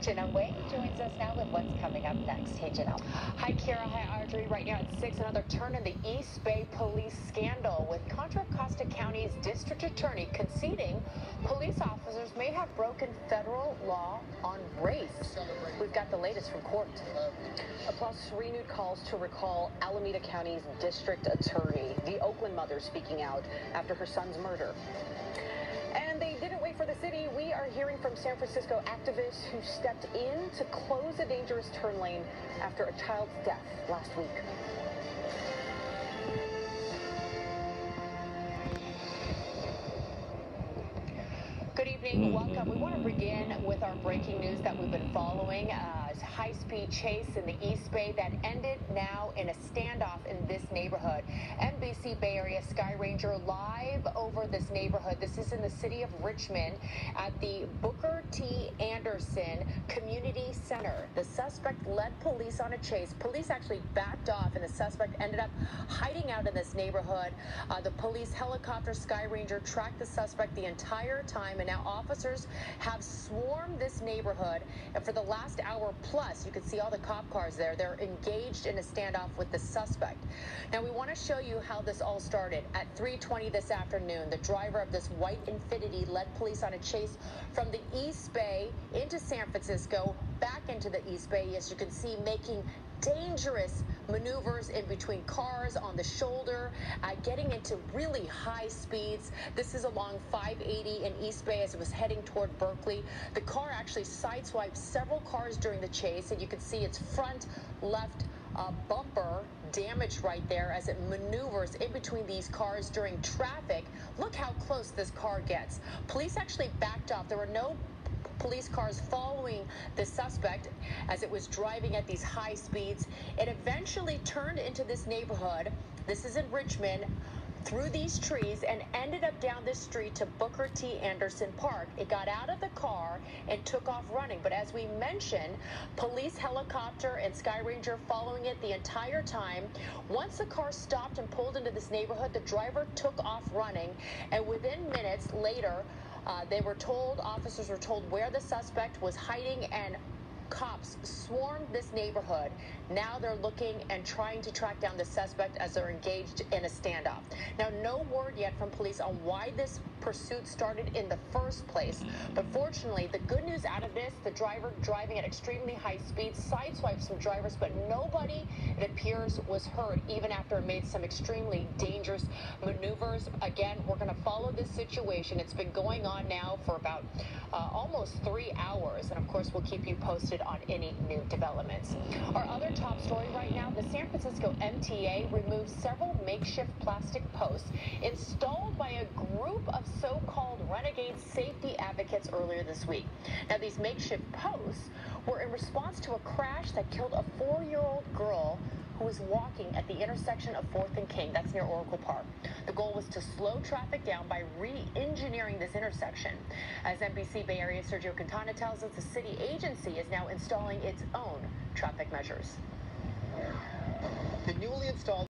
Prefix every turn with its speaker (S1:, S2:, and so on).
S1: Janelle Wade joins us now with what's coming up next. Hey, Janelle.
S2: Hi, Kara. Hi, Audrey. Right now at 6, another turn in the East Bay police scandal with Contra Costa County's district attorney conceding police officers may have broken federal law on race. We've got the latest from court. Plus, renewed calls to recall Alameda County's district attorney, the Oakland mother speaking out after her son's murder. And they didn't wait for the city. We are hearing from San Francisco activists who stepped in to close a dangerous turn lane after a child's death last week. Good evening. Welcome. We want to begin with our breaking news that we've been following. High-speed chase in the East Bay that ended now in a standoff in this neighborhood. NBC Bay Area Sky Ranger live over this neighborhood. This is in the city of Richmond at the Booker T. Anderson Community Center. The suspect led police on a chase. Police actually backed off, and the suspect ended up hiding out in this neighborhood. The police helicopter Sky Ranger tracked the suspect the entire time, and now officers have swarmed this neighborhood. And for the last hour plus, you can see all the cop cars there. They're engaged in a standoff with the suspect. Now, we want to show you how this all started. At 3:20 this afternoon, the driver of this white Infiniti led police on a chase from the East Bay into San Francisco, back into the East Bay, as you can see, making dangerous maneuvers in between cars on the shoulder, getting into really high speeds. This is along 580 in East Bay as it was heading toward Berkeley. The car actually sideswiped several cars during the chase, and you can see its front left bumper damaged right there as it maneuvers in between these cars during traffic. Look how close this car gets. Police actually backed off. There were no police cars following the suspect as it was driving at these high speeds. It eventually turned into this neighborhood. This is in Richmond, through these trees, and ended up down this street to Booker T. Anderson Park. It got out of the car and took off running. But as we mentioned, police helicopter and Sky Ranger following it the entire time. Once the car stopped and pulled into this neighborhood, the driver took off running, and within minutes later, officers were told where the suspect was hiding, and cops swarmed this neighborhood. Now they're looking and trying to track down the suspect as they're engaged in a standoff. Now, no word yet from police on why this pursuit started in the first place. But fortunately, the good news out of this, the driver driving at extremely high speeds sideswiped some drivers, but nobody, it appears, was hurt, even after it made some extremely dangerous maneuvers. Again, we're going to follow this situation. It's been going on now for about almost 3 hours. And of course, we'll keep you posted on any new developments. Our other top story right now, the San Francisco MTA removed several makeshift plastic posts installed by a group of so-called renegade safety advocates earlier this week. Now, these makeshift posts were in response to a crash that killed a 4-year-old girl who was walking at the intersection of 4th and King. That's near Oracle Park. The goal was to slow traffic down by re-engineering this intersection. As NBC Bay Area Sergio Quintana tells us, the city agency is now installing its own traffic measures.
S3: The newly installed